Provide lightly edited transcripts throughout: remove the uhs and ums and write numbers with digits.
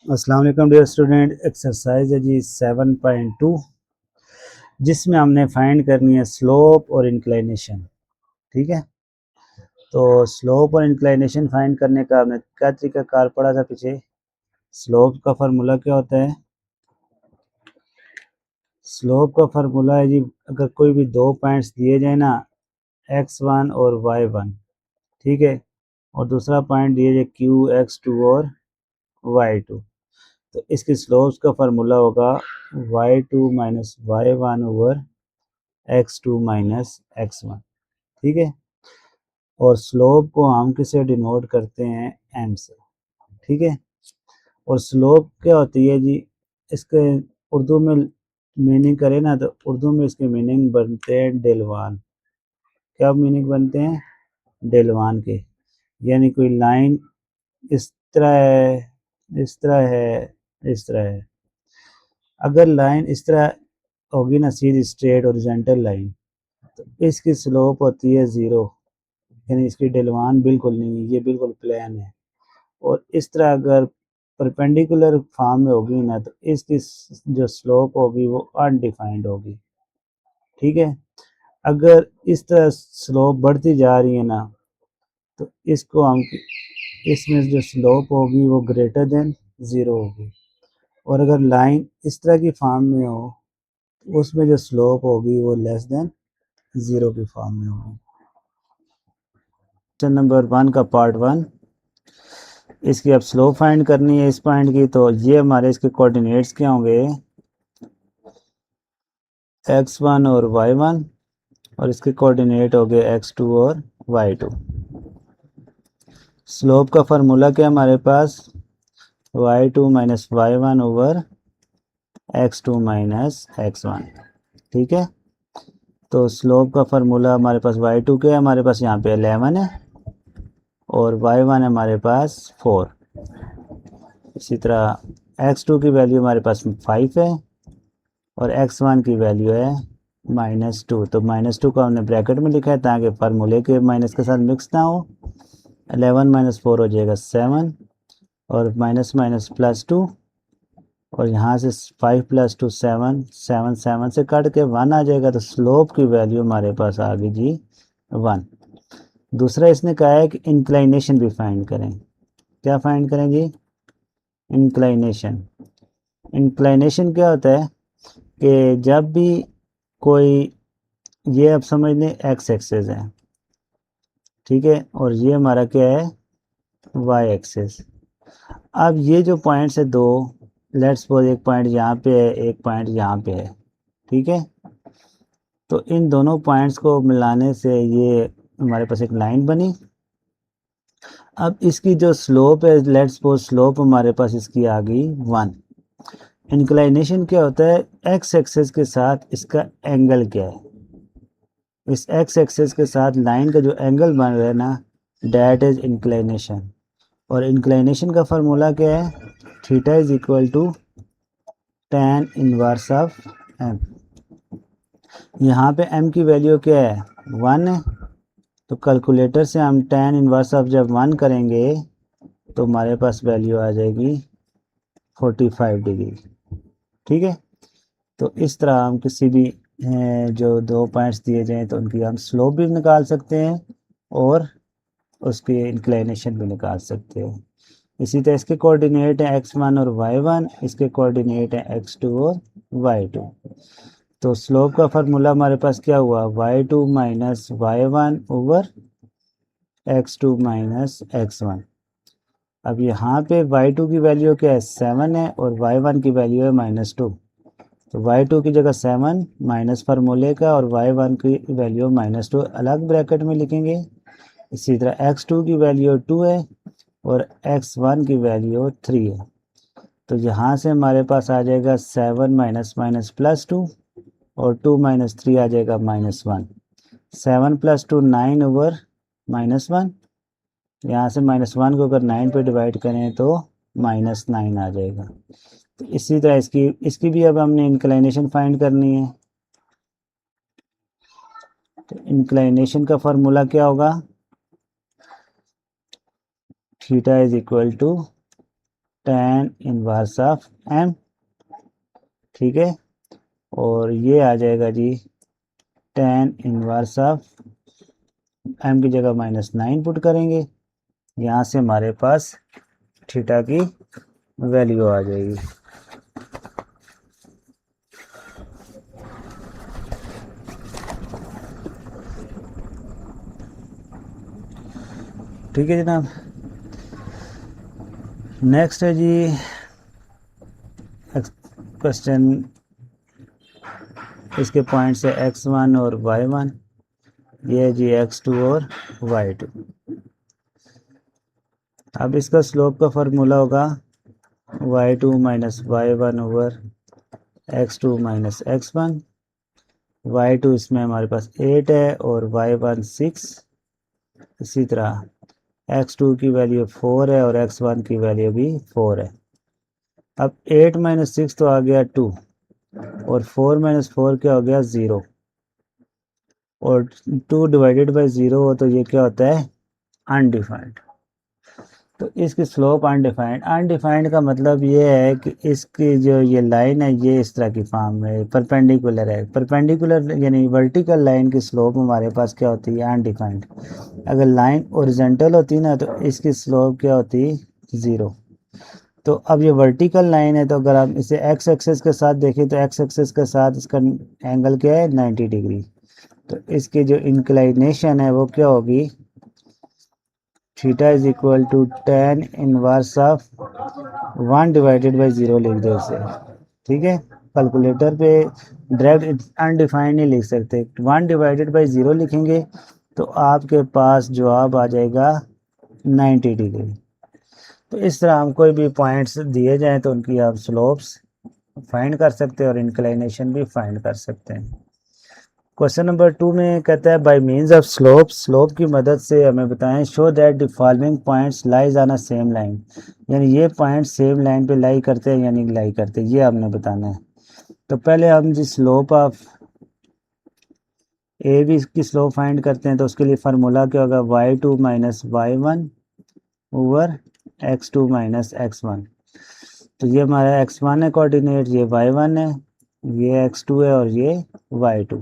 अस्सलाम वालेकुम dear student. Exercise है जी 7.2, जिसमें हमने फाइंड करनी है स्लोप और इंक्लाइनेशन। ठीक है, तो स्लोप और इंक्लाइनेशन फाइंड करने का हमने क्या तरीका कार पढ़ा था पीछे। स्लोप का फार्मूला क्या होता है? स्लोप का फार्मूला है जी, अगर कोई भी दो पॉइंट्स दिए जाए ना, x1 और y1, ठीक है, और दूसरा पॉइंट दिए जाए qx2 और y2, तो इसकी स्लोप्स का फार्मूला होगा y2 minus y1 over x2 minus x1। ठीक है, और स्लोप को हम किसे डिनोट करते हैं? m से। ठीक है, और स्लोप क्या होती है जी, इसके उर्दू में मीनिंग करें ना तो उर्दू में इसके मीनिंग बनते हैं डेलवान। क्या मीनिंग बनते हैं? डेलवान के, यानी कोई लाइन इस तरह है, इस तरह है, इस तरह है। अगर लाइन इस तरह होगी ना, सीधी स्ट्रेट ओरिजेंटल लाइन, तो इसकी स्लोप होती है ज़ीरो, यानी इसकी ढलवान बिल्कुल नहीं है, ये बिल्कुल प्लेन है। और इस तरह अगर परपेंडिकुलर फॉर्म में होगी ना, तो इसकी जो स्लोप होगी वो अनडिफाइंड होगी। ठीक है, अगर इस तरह स्लोप बढ़ती जा रही है ना, तो इसको हम, इसमें जो स्लोप होगी वो ग्रेटर देन ज़ीरो होगी। और अगर लाइन इस तरह की फॉर्म में हो, तो उसमें जो स्लोप होगी वो लेस देन ज़ीरो की फॉर्म में होगी। क्वेश्चन नंबर 1 का पार्ट 1, इसकी अब स्लोप फाइंड करनी है इस पॉइंट की। तो ये हमारे इसके कोऑर्डिनेट्स क्या होंगे? x1 और y1, और इसके कोऑर्डिनेट हो गए x2 और y2। स्लोप का फार्मूला क्या है हमारे पास? y2 minus y1 over x2 minus x1। ठीक है, तो स्लोप का फार्मूला हमारे पास y2 क्या है? हमारे पास यहाँ पे 11 है, और y1 है हमारे पास 4। इसी तरह x2 की वैल्यू हमारे पास 5 है, और x1 की वैल्यू है -2। तो -2 को हमने ब्रैकेट में लिखा है ताकि फार्मूले के माइनस के साथ मिक्स ना हो। 11 माइनस 4 हो जाएगा 7, और माइनस माइनस प्लस 2, और यहाँ से 5 प्लस 2 7, 7 7 से कट के 1 आ जाएगा। तो स्लोप की वैल्यू हमारे पास आ गई जी 1। दूसरा इसने कहा है कि इंक्लाइनेशन भी फाइंड करें। क्या फाइंड करें जी? इंक्लाइनेशन। इंक्लाइनेशन क्या होता है कि जब भी कोई, ये अब समझ लें एक्स एक्सेस है, ठीक है, और ये हमारा क्या है? Y axis. अब ये जो पॉइंट्स है दो, लेट्स सपोज एक पॉइंट यहाँ पे है, एक पॉइंट यहाँ पे है, ठीक है, तो इन दोनों पॉइंट्स को मिलाने से ये हमारे पास एक लाइन बनी। अब इसकी जो स्लोप है, लेट्स सपोज स्लोप हमारे पास इसकी आ गई 1। इंक्लाइनेशन क्या होता है? एक्स एक्सेस के साथ इसका एंगल क्या है, इस एक्स एक्सेस के साथ लाइन का जो एंगल बन रहा है ना, डेट इज इंक्लाइनेशन। और इंक्लाइनेशन का फार्मूला क्या है? Theta is equal to tan inverse of m। यहाँ पे m की वैल्यू क्या है? 1 है, तो कैलकुलेटर से हम tan इनवर्स ऑफ जब 1 करेंगे तो हमारे पास वैल्यू आ जाएगी 45 डिग्री। ठीक है, तो इस तरह हम किसी भी जो दो पॉइंट्स दिए जाएं तो उनकी हम स्लोप भी निकाल सकते हैं और उसकी इंक्लाइनेशन भी निकाल सकते हैं। इसी तरह इसके कोऑर्डिनेट है x1 और y1, इसके कोऑर्डिनेट है x2 और y2। तो स्लोप का फार्मूला हमारे पास क्या हुआ? y2 minus y1 over x2 minus x1। अब यहाँ पे y2 की वैल्यू क्या है? 7 है, और y1 की वैल्यू है -2। तो y2 की जगह 7 माइनस फार्मूले का, और y1 की वैल्यू -2 अलग ब्रैकेट में लिखेंगे। इसी तरह x2 की वैल्यू 2 है, और x1 की वैल्यू 3 है। तो यहाँ से हमारे पास आ जाएगा 7 माइनस माइनस प्लस 2, और 2 माइनस 3 आ जाएगा -1। 7 प्लस 2 9 ओवर -1, यहाँ से -1 को अगर 9 पे डिवाइड करें तो -9 आ जाएगा। तो इसी तरह इसकी इसकी भी अब हमने इंक्लाइनेशन फाइंड करनी है। तो इंक्लाइनेशन का फॉर्मूला क्या होगा? Theta is equal to tan inverse of m, ठीक है। और ये आ जाएगा जी tan इनवर्स ऑफ m की जगह -9 पुट करेंगे, यहाँ से हमारे पास थीटा की वैल्यू आ जाएगी। ठीक है जनाब। नेक्स्ट है जी क्वेश्चन, इसके पॉइंट्स है x1 और y1, ये है जी x2 और y2। अब इसका स्लोप का फार्मूला होगा y2 minus y1 over x2 minus x1। y2 इसमें हमारे पास 8 है और y1 6। इसी तरह x2 की वैल्यू 4 है और x1 की वैल्यू भी 4 है। अब 8 माइनस 6 तो आ गया 2 और 4 माइनस 4 क्या हो गया 0, और 2 डिवाइडेड बाई 0 हो तो ये क्या होता है अनडिफाइंड। तो इसकी स्लोप अनडिफाइंड, अनडिफाइंड का मतलब ये है कि इसकी जो ये लाइन है ये इस तरह की फॉर्म में परपेंडिकुलर है। परपेंडिकुलर यानी वर्टिकल लाइन की स्लोप हमारे पास क्या होती है अनडिफाइंड। अगर लाइन ओरिजेंटल होती ना तो इसकी स्लोप क्या होती 0। तो अब ये वर्टिकल लाइन है, तो अगर आप इसे एक्स एक्सेस के साथ देखें तो एक्स एक्सेस के साथ इसका एंगल क्या है 90 डिग्री। तो इसकी जो इंक्लाइनेशन है वो क्या होगी, theta is equal to tan inverse of 1 divided by 0 लिख दो इसे, ठीक है। कैलकुलेटर पे डायरेक्ट अनडिफाइंड नहीं लिख सकते, 1 डिवाइडेड बाई 0 लिखेंगे तो आपके पास जवाब आ जाएगा 90 डिग्री। तो इस तरह हम कोई भी पॉइंट्स दिए जाएं तो उनकी आप स्लोप्स फाइंड कर सकते हैं और इंक्लाइनेशन भी फाइंड कर सकते हैं। क्वेश्चन नंबर 2 में कहता है by means of slope, slope की मदद से हमें बताएं show that the following points lies on a same line, यानी ये पॉइंट सेम लाइन पे लाई करते हैं यानी लाई करते हैं, ये आपने बताना है। तो पहले हम जी स्लोप ऑफ ए बी की स्लोप फाइंड करते हैं, तो उसके लिए फार्मूला क्या होगा y2 minus y1 over x2 minus x1। तो ये हमारा x1 है कोऑर्डिनेट, ये y1 है, ये x2 है और ये y2।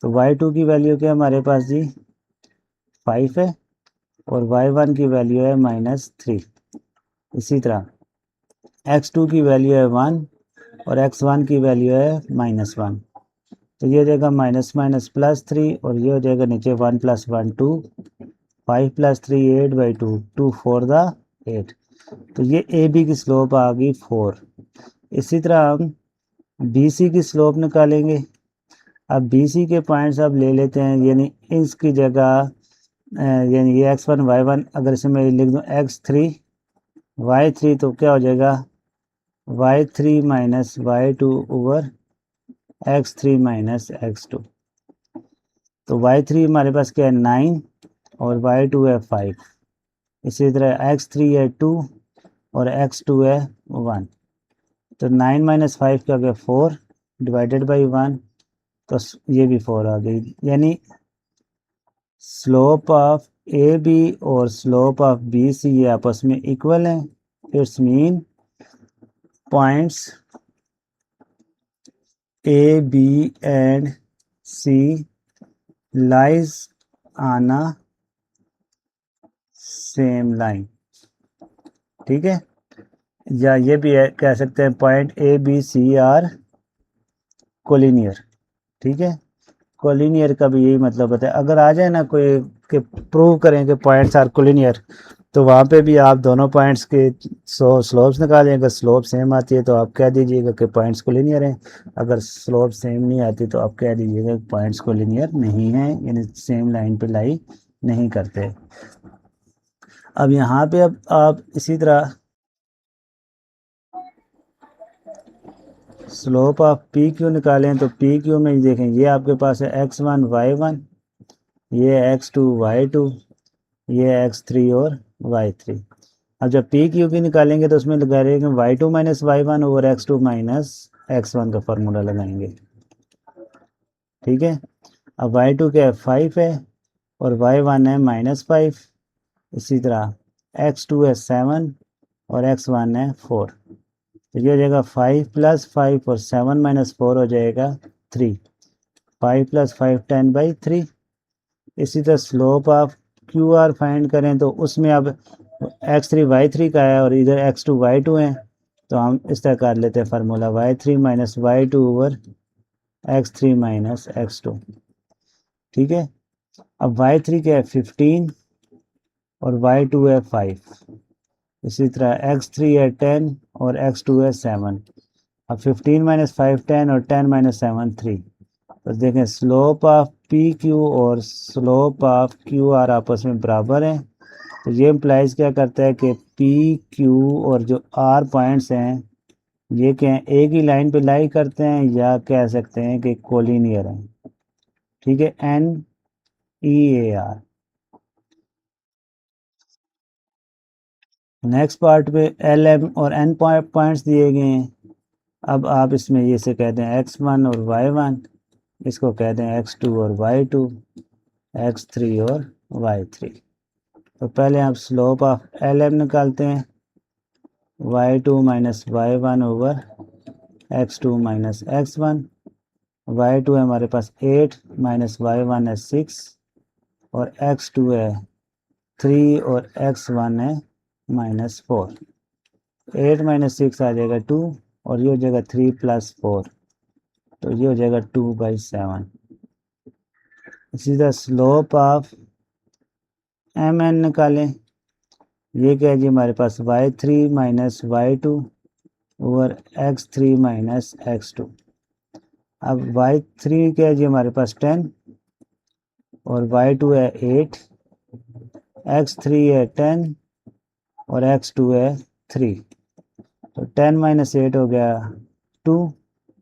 तो y2 की वैल्यू क्या है हमारे पास जी 5 है और y1 की वैल्यू है -3। इसी तरह x2 की वैल्यू है 1 और x1 की वैल्यू है -1। तो ये हो जाएगा माइनस माइनस +3 और ये हो जाएगा नीचे 1 + 1 2, 5 + 3 8 बाई 2, 2 4 द 8। तो ये ए बी की स्लोप आ गई 4। इसी तरह हम बी सी की स्लोप निकालेंगे। अब बी सी के पॉइंट्स अब ले लेते हैं, यानी इसकी जगह यानी ये x1 y1 अगर इसे मैं लिख दूँ x3 y3 तो क्या हो जाएगा y3 minus y2 over x3 minus x2। तो y3 हमारे पास क्या है 9 और y2 है 5। इसी तरह x3 है 2 और x2 है 1। तो 9 माइनस 5 क्या हो गया 4 डिवाइडेड बाई 1, तो ये भी 4 आ गई। यानी स्लोप ऑफ ए बी और स्लोप ऑफ बी सी ये आपस में इक्वल हैं। It's mean points A B and C lies on a same line, ठीक है। या ये भी है, कह सकते हैं point A B C are collinear, ठीक है। कोलिनियर का भी यही मतलब होता है। अगर आ जाए ना कोई कि प्रूव करें कि पॉइंट्स आर कोलिनियर, तो वहाँ पे भी आप दोनों पॉइंट्स के स्लोप्स निकालें। अगर स्लोप सेम आती है तो आप कह दीजिएगा कि पॉइंट्स कोलिनियर हैं। अगर स्लोप सेम नहीं आती तो आप कह दीजिएगा कि पॉइंट्स कोलिनियर नहीं हैं, यानी सेम लाइन पे लाई नहीं करते। अब यहाँ पे अब आप इसी तरह स्लोप ऑफ पी क्यू निकालें, तो पी क्यू में देखें ये आपके पास है x1 y1, ये x2 y2, ये x3 और y3। अब जब पी क्यू की निकालेंगे तो उसमें लगाएंगे y2 minus वाई1 over x2 minus x1 का फार्मूला लगाएंगे, ठीक है। अब y2 क्या है 5 है और y1 है -5। इसी तरह x2 है 7 और x1 है 4। तो ये हो जाएगा 5 + 5 और 7 - 4 हो जाएगा 3। 5 + 5 10/3। इसी तरह slope of Q R find करें तो उसमें अब x3 y3 का है और इधर x2 y2 है, तो हम इस तरह कर लेते हैं formula y3 - y2 over x3 - x2। ठीक है, अब y3 क्या है 15 और y2 है 5। इसी तरह x3 है 10 और x2 है 7। अब 15 - 5 10 और 10 - 7 3। तो देखें स्लोप ऑफ पी क्यू और स्लोप ऑफ क्यू आर आपस में बराबर हैं। तो ये इम्प्लाइज क्या करता है कि पी क्यू और जो आर पॉइंट्स हैं ये क्या हैं, एक ही लाइन पे लाई करते हैं, या कह सकते हैं कि कोलिनियर हैं। ठीक है, NEAR। नेक्स्ट पार्ट पे LM और N पॉइंट्स दिए गए हैं। अब आप इसमें ये से कहते हैं x1 और y1, इसको कहते हैं x2 और y2, x3 और y3। तो पहले आप स्लोप ऑफ LM निकालते हैं, y2 - y1 over x2 - x1। y2 है हमारे पास 8 - y1 है 6 और x2 है 3 और x1 है -4। 8 - 6 आ जाएगा 2 और ये हो जाएगा 3 + 4, तो ये हो जाएगा 2/7। इसी तरह स्लोप ऑफ MN निकालें। ये क्या है जी हमारे पास y3 - y2 over x3 - x2। अब y3 क्या है जी हमारे पास 10 और y2 है 8, x3 है 10 और x2 है 3। तो 10 - 8 हो गया 2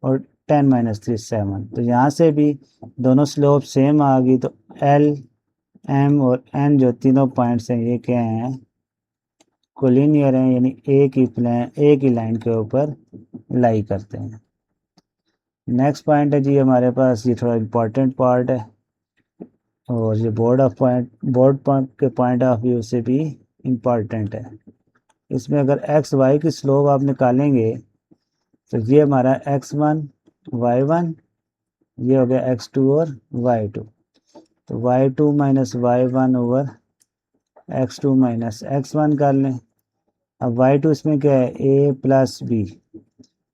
और 10 - 3 7। तो यहाँ से भी दोनों स्लोप सेम आ गई। तो L, M और N जो तीनों पॉइंट्स हैं ये क्या हैं, कोलिनियर हैं, यानी एक ही लाइन के ऊपर लाई करते हैं। नेक्स्ट पॉइंट है जी हमारे पास, ये थोड़ा इम्पोर्टेंट पार्ट है और ये बोर्ड के पॉइंट ऑफ व्यू से भी इम्पॉर्टेंट है। इसमें अगर एक्स वाई की स्लोप आप निकालेंगे तो ये हमारा x1 y1, ये हो गया x2 और y2। तो y2 - y1 over x2 - x1 कर लें। अब y2 इसमें क्या है a + b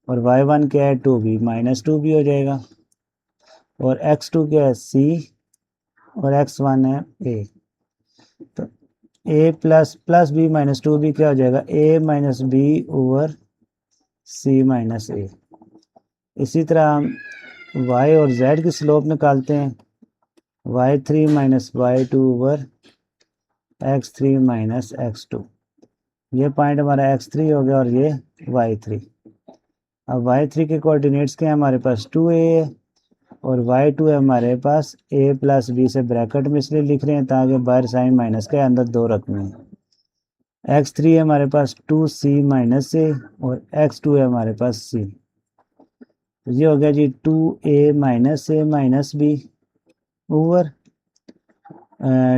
और y1 क्या है 2b -2b हो जाएगा और x2 क्या है c और x1 है a। तो a + b -2b क्या हो जाएगा a - b over c - a। इसी तरह हम y और z की स्लोप निकालते हैं, y3 - y2 over x3 - x2। ये पॉइंट हमारा x3 हो गया और ये y3। अब y3 के कोऑर्डिनेट्स क्या है हमारे पास 2a है और y2 है हमारे पास a + b से ब्रैकेट में इसलिए लिख रहे हैं ताकि बाहर साइन माइनस के अंदर 2 रखने हैं। x3 है हमारे पास 2c - a और x2 है हमारे पास c। तो ये हो गया जी 2a - a - b over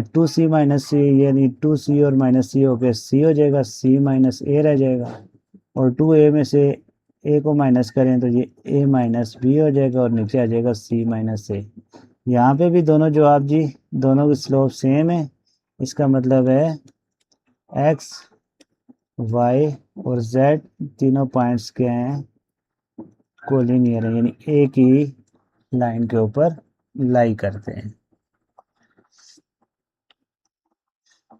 2c - c, यानी 2c और -c हो गया c हो जाएगा, c - a रह जाएगा और 2a में से a को माइनस करें तो ये a - b हो जाएगा और नीचे आ जाएगा c - a। यहाँ पे भी दोनों जवाब जी, दोनों की स्लोप सेम है। इसका मतलब है x, y और z तीनों पॉइंट्स क्या हैं, कोलिनियर है, यानी एक ही लाइन के ऊपर लाई करते हैं।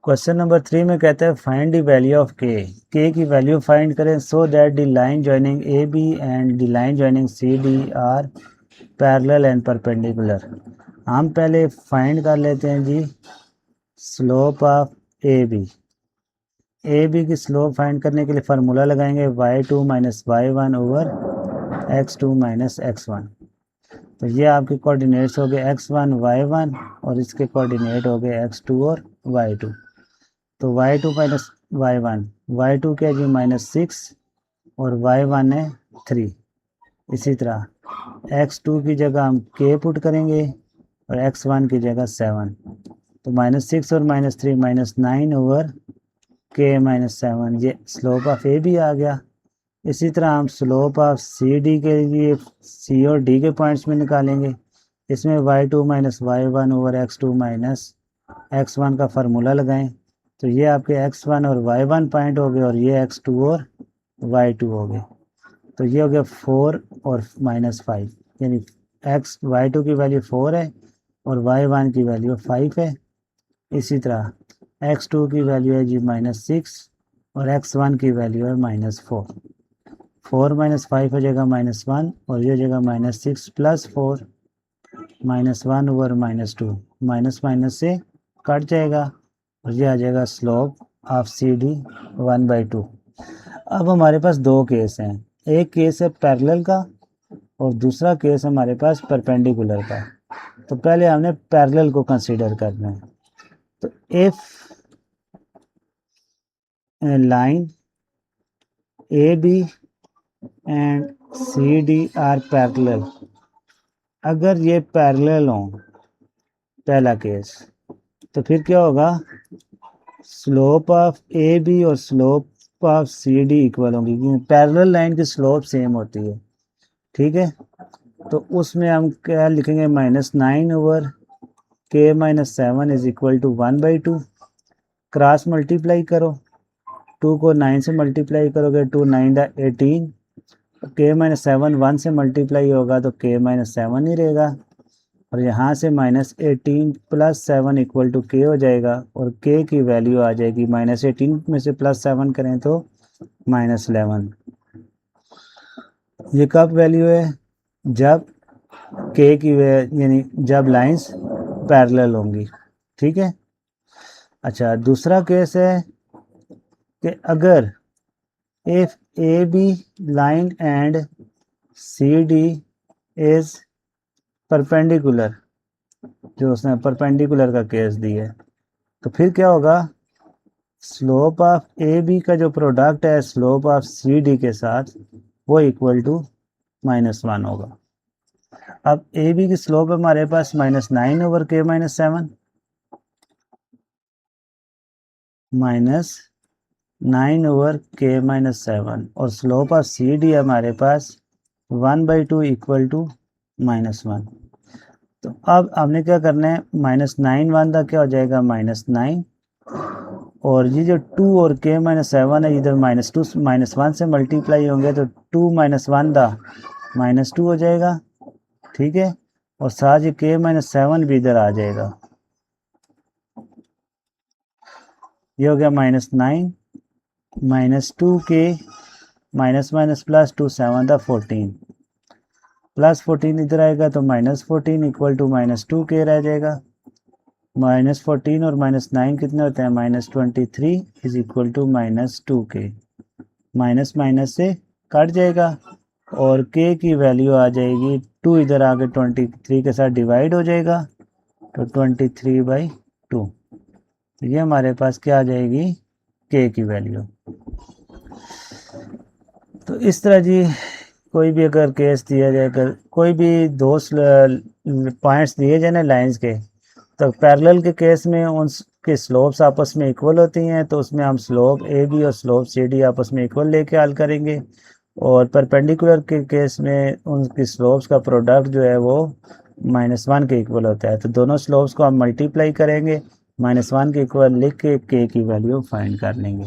क्वेश्चन नंबर 3 में कहता है find the value of k की वैल्यू फाइंड करें so that the line joining A B and the line joining C D are parallel and perpendicular. हम पहले फाइंड कर लेते हैं जी स्लोप ऑफ ए बी की स्लोप फाइंड करने के लिए फार्मूला लगाएंगे y2 - y1 over x2 - x1। तो ये आपके कोऑर्डिनेट्स हो गए x1 y1 और इसके कोऑर्डिनेट हो गए x2 और y2। तो y2 - y1, y2 क्या जी -6 और y1 है 3। इसी तरह x2 की जगह हम k पुट करेंगे और x1 की जगह 7। तो -6 और -3 -9 ओवर के माइनस 7, ये स्लोप ऑफ ए भी आ गया। इसी तरह हम स्लोप ऑफ सी डी के लिए सी और डी के पॉइंट्स में निकालेंगे। इसमें y2 minus y1 over x2 minus x1 का फार्मूला लगाएं, तो ये आपके x1 और y1 पॉइंट हो गए और ये x2 और y2 हो गए। तो ये हो गया 4 और माइनस 5, यानी y2 की वैल्यू 4 है और y1 की वैल्यू 5 है। इसी तरह x2 की वैल्यू है जी -6 और x1 की वैल्यू है -4। 4 माइनस 5 हो जाएगा -1 और ये हो जाएगा -6 प्लस 4 -1 ओवर -2, माइनस माइनस से कट जाएगा और ये आ जाएगा स्लोप ऑफ सी डी 1/2। अब हमारे पास दो केस हैं, एक केस है पैरेलल का और दूसरा केस हमारे पास परपेंडिकुलर का। तो पहले हमने पैरेलल को कंसीडर करना है। तो if line A B and C D are parallel, अगर ये पैरेलल हो, पहला केस, तो फिर क्या होगा, स्लोप ऑफ ए बी और slope of C D equal होंगी, क्योंकि पैरेलल लाइन की स्लोप सेम होती है। ठीक है, तो उसमें हम क्या लिखेंगे, -9 ओवर के minus 7 is equal to 1/2। Cross multiply करो, 2 को 9 से मल्टीप्लाई करोगे 2 9 18, के माइनस 7 1 से मल्टीप्लाई होगा तो के माइनस 7 ही रहेगा और यहाँ से -18 प्लस 7 इक्वल टू के हो जाएगा और के की वैल्यू आ जाएगी -18 में से +7 करें तो -11। ये कब वैल्यू है, जब के की यानी जब लाइंस पैरेलल होंगी। ठीक है, अच्छा दूसरा केस है कि अगर if A B line and C D is perpendicular, जो उसने परपेंडिकुलर का केस दिया है, तो फिर क्या होगा, स्लोप ऑफ ए बी का जो प्रोडक्ट है स्लोप ऑफ सी डी के साथ वो इक्वल टू -1 होगा। अब ए बी की स्लोप है हमारे पास -9 ओवर के माइनस 7, -9 ओवर के माइनस 7 और स्लोप ऑफ सी डी हमारे पास 1/2 इक्वल टू -1। तो अब हमने क्या करना है, -9 1 का क्या हो जाएगा -9 और ये जो 2 और के माइनस 7 है, इधर -2 -1 से मल्टीप्लाई होंगे तो 2 - 1 दा -2 हो जाएगा। ठीक है, और साथ ही के माइनस 7 भी इधर आ जाएगा, ये हो गया -9 -2 के माइनस माइनस प्लस 2 7 दा 14 प्लस 14 इधर आएगा तो -14 इक्वल टू -2 के रह जाएगा। -14 और -9 कितने होते हैं, -23 इज इक्वल टू -2 के, माइनस माइनस से कट जाएगा और के की वैल्यू आ जाएगी 2 इधर आके 23 के साथ डिवाइड हो जाएगा तो 23/2। ये हमारे पास क्या आ जाएगी, के की वैल्यू। तो इस तरह जी कोई भी अगर केस दिया जाए, अगर कोई भी दो पॉइंट्स दिए जाए ना लाइंस के, तो पैरेलल के केस में उनके स्लोप्स आपस में इक्वल होती हैं, तो उसमें हम स्लोप ए बी और स्लोप सी डी आपस में इक्वल लेके हल करेंगे। और परपेंडिकुलर के केस में उनकी स्लोप्स का प्रोडक्ट जो है वो -1 के इक्वल होता है, तो दोनों स्लोप्स को हम मल्टीप्लाई करेंगे, -1 के इक्वल लिख के की वैल्यू फाइंड कर लेंगे।